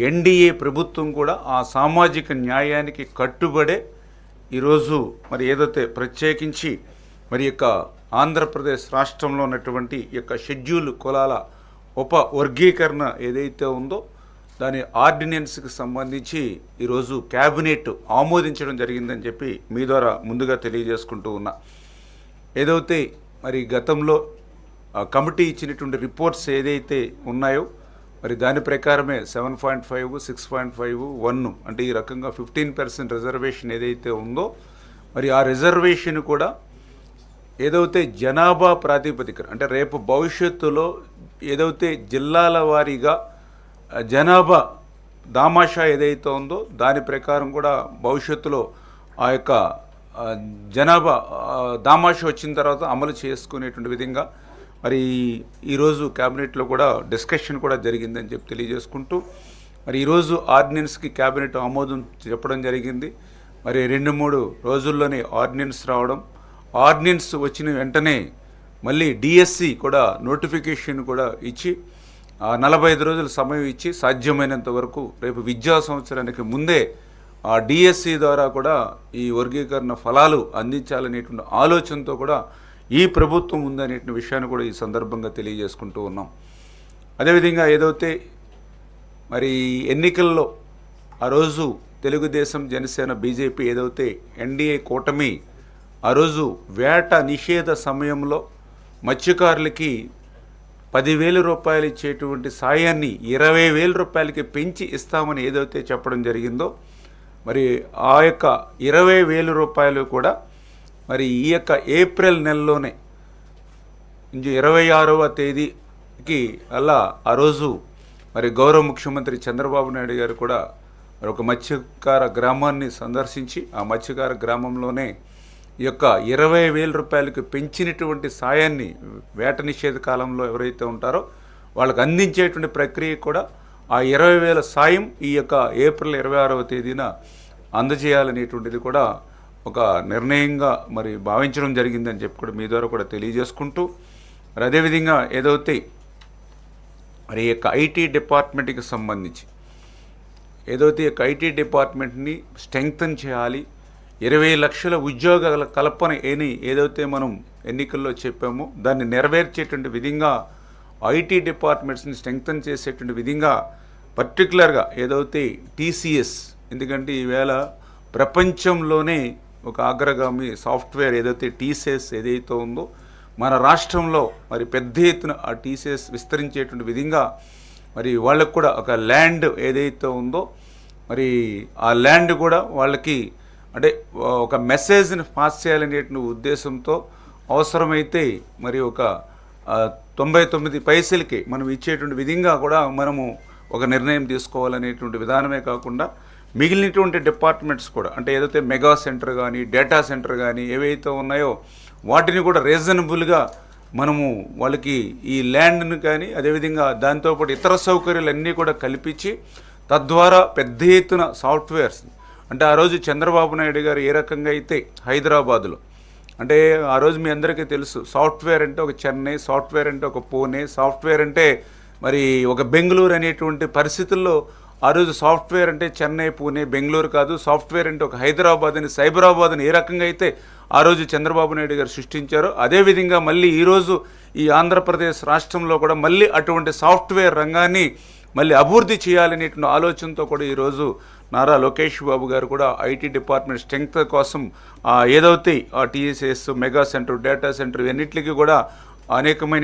NDA ప్రభుత్వం కూడా ఆ సామాజిక న్యాయానికి కట్టుబడే ఈరోజు మరి ఏదైతే ప్రత్యేకించి మరి యొక్క ఆంధ్రప్రదేశ్ రాష్ట్రంలో ఉన్నటువంటి యొక్క షెడ్యూల్ కులాల వర్గీకరణ ఏదైతే ఉందో దాని ఆర్డినెన్స్కి సంబంధించి ఈరోజు క్యాబినెట్ ఆమోదించడం జరిగిందని చెప్పి మీ ద్వారా ముందుగా తెలియజేసుకుంటూ ఉన్నా. ఏదైతే మరి గతంలో కమిటీ ఇచ్చినటువంటి రిపోర్ట్స్ ఏదైతే ఉన్నాయో మరి దాని ప్రకారమే 7.5, 6.5, 1 అంటే ఈ రకంగా 15% రిజర్వేషన్ ఏదైతే ఉందో మరి ఆ రిజర్వేషన్ కూడా ఏదైతే జనాభా ప్రాతిపదికన అంటే రేపు భవిష్యత్తులో ఏదైతే జిల్లాల వారీగా జనాభా దామాషా ఏదైతే ఉందో దాని ప్రకారం కూడా భవిష్యత్తులో ఆ యొక్క జనాభా దామాషా వచ్చిన తర్వాత అమలు చేసుకునేటువంటి విధంగా మరి ఈరోజు క్యాబినెట్లో కూడా డిస్కషన్ కూడా జరిగిందని చెప్పి తెలియజేసుకుంటూ మరి ఈరోజు ఆర్డినెన్స్కి క్యాబినెట్ ఆమోదం చెప్పడం జరిగింది. మరి 2-3 రోజుల్లోనే ఆర్డినెన్స్ రావడం, ఆర్డినెన్స్ వచ్చిన వెంటనే మళ్ళీ డిఎస్సి కూడా నోటిఫికేషన్ కూడా ఇచ్చి 45 రోజుల సమయం ఇచ్చి సాధ్యమైనంత వరకు రేపు విద్యా సంవత్సరానికి ముందే ఆ డిఎస్సి ద్వారా కూడా ఈ వర్గీకరణ ఫలాలు అందించాలనేటువంటి ఆలోచనతో కూడా ఈ ప్రభుత్వం ఉందనే విషయాన్ని కూడా ఈ సందర్భంగా తెలియజేసుకుంటూ ఉన్నాం. అదేవిధంగా ఏదైతే మరి ఎన్నికల్లో ఆ రోజు తెలుగుదేశం, జనసేన, బీజేపీ ఏదైతే ఎన్డీఏ కూటమి ఆ రోజు వేట నిషేధ సమయంలో మత్స్యకారులకి 10,000 రూపాయలు ఇచ్చేటువంటి సాయాన్ని 20,000 రూపాయలకి పెంచి ఇస్తామని ఏదైతే చెప్పడం జరిగిందో మరి ఆ యొక్క 20,000 రూపాయలు కూడా మరి ఈ యొక్క ఏప్రిల్ నెలలోనే 26వ తేదీకి అలా ఆ రోజు మరి గౌరవ ముఖ్యమంత్రి చంద్రబాబు నాయుడు గారు కూడా మరి ఒక మత్స్యకార గ్రామాన్ని సందర్శించి ఆ మత్స్యకార గ్రామంలోనే ఈ యొక్క 20,000 రూపాయలకి పెంచినటువంటి సాయాన్ని వేట నిషేధ కాలంలో ఎవరైతే ఉంటారో వాళ్ళకి అందించేటువంటి ప్రక్రియ కూడా ఆ 20,000 సాయం ఈ యొక్క ఏప్రిల్ 26వ తేదీన అందజేయాలనేటువంటిది కూడా ఒక నిర్ణయంగా మరి భావించడం జరిగిందని చెప్పి కూడా మీ ద్వారా కూడా తెలియజేసుకుంటూ మరి అదేవిధంగా ఏదైతే మరి ఈ యొక్క ఐటీ డిపార్ట్మెంట్కి సంబంధించి ఏదైతే ఈ యొక్క ఐటీ డిపార్ట్మెంట్ని స్ట్రెంగ్తన్ చేయాలి, 20 లక్షల ఉద్యోగాల కల్పన ఏదైతే మనం ఎన్నికల్లో చెప్పామో దాన్ని నెరవేర్చేటువంటి విధంగా ఐటీ డిపార్ట్మెంట్స్ని స్ట్రెంగ్తన్ చేసేటువంటి విధంగా పర్టికులర్గా ఏదైతే టీసీఎస్, ఎందుకంటే ఈవేళ ప్రపంచంలోనే ఒక అగ్రగామి సాఫ్ట్వేర్ ఏదైతే టీసీఎస్ ఏదైతే ఉందో మన రాష్ట్రంలో మరి పెద్ద ఎత్తున ఆ టీసీఎస్ విస్తరించేటువంటి విధంగా మరి వాళ్ళకు కూడా ఒక ల్యాండ్ ఏదైతే ఉందో మరి ఆ ల్యాండ్ కూడా వాళ్ళకి అంటే ఒక మెసేజ్ని పాస్ చేయాలనేటువంటి ఉద్దేశంతో అవసరమైతే మరి ఒక 99 పైసలకి మనం ఇచ్చేటువంటి విధంగా కూడా మనము ఒక నిర్ణయం తీసుకోవాలనేటువంటి విధానమే కాకుండా మిగిలినటువంటి డిపార్ట్మెంట్స్ కూడా అంటే ఏదైతే మెగా సెంటర్ కానీ డేటా సెంటర్ కానీ ఏవైతే ఉన్నాయో వాటిని కూడా రీజనబుల్గా మనము వాళ్ళకి ఈ ల్యాండ్ను కానీ అదేవిధంగా దాంతోపాటు ఇతర సౌకర్యాలన్నీ కూడా కల్పించి తద్వారా పెద్ద ఎత్తున సాఫ్ట్వేర్స్ అంటే ఆ రోజు చంద్రబాబు నాయుడు గారు ఏ రకంగా అయితే హైదరాబాదులో అంటే ఆ రోజు మీ అందరికీ తెలుసు సాఫ్ట్వేర్ అంటే ఒక చెన్నై, సాఫ్ట్వేర్ అంటే ఒక పూణే, సాఫ్ట్వేర్ అంటే మరి ఒక బెంగళూరు అనేటువంటి పరిస్థితుల్లో ఆ రోజు సాఫ్ట్వేర్ అంటే చెన్నై, పూణే, బెంగళూరు కాదు, సాఫ్ట్వేర్ అంటే ఒక హైదరాబాద్ అని, సైబరాబాద్ అని ఏ రకంగా అయితే ఆ రోజు చంద్రబాబు నాయుడు గారు సృష్టించారో అదేవిధంగా మళ్ళీ ఈరోజు ఈ ఆంధ్రప్రదేశ్ రాష్ట్రంలో కూడా మళ్ళీ అటువంటి సాఫ్ట్వేర్ రంగాన్ని మళ్ళీ అభివృద్ధి చేయాలనేటువంటి ఆలోచనతో కూడా ఈరోజు నారా లోకేష్ బాబు గారు కూడా ఐటీ డిపార్ట్మెంట్ స్ట్రెంగ్త్ కోసం ఏదైతే ఆ TSS, mega centre, data centre ఇవన్నిటికీ కూడా అనేకమైన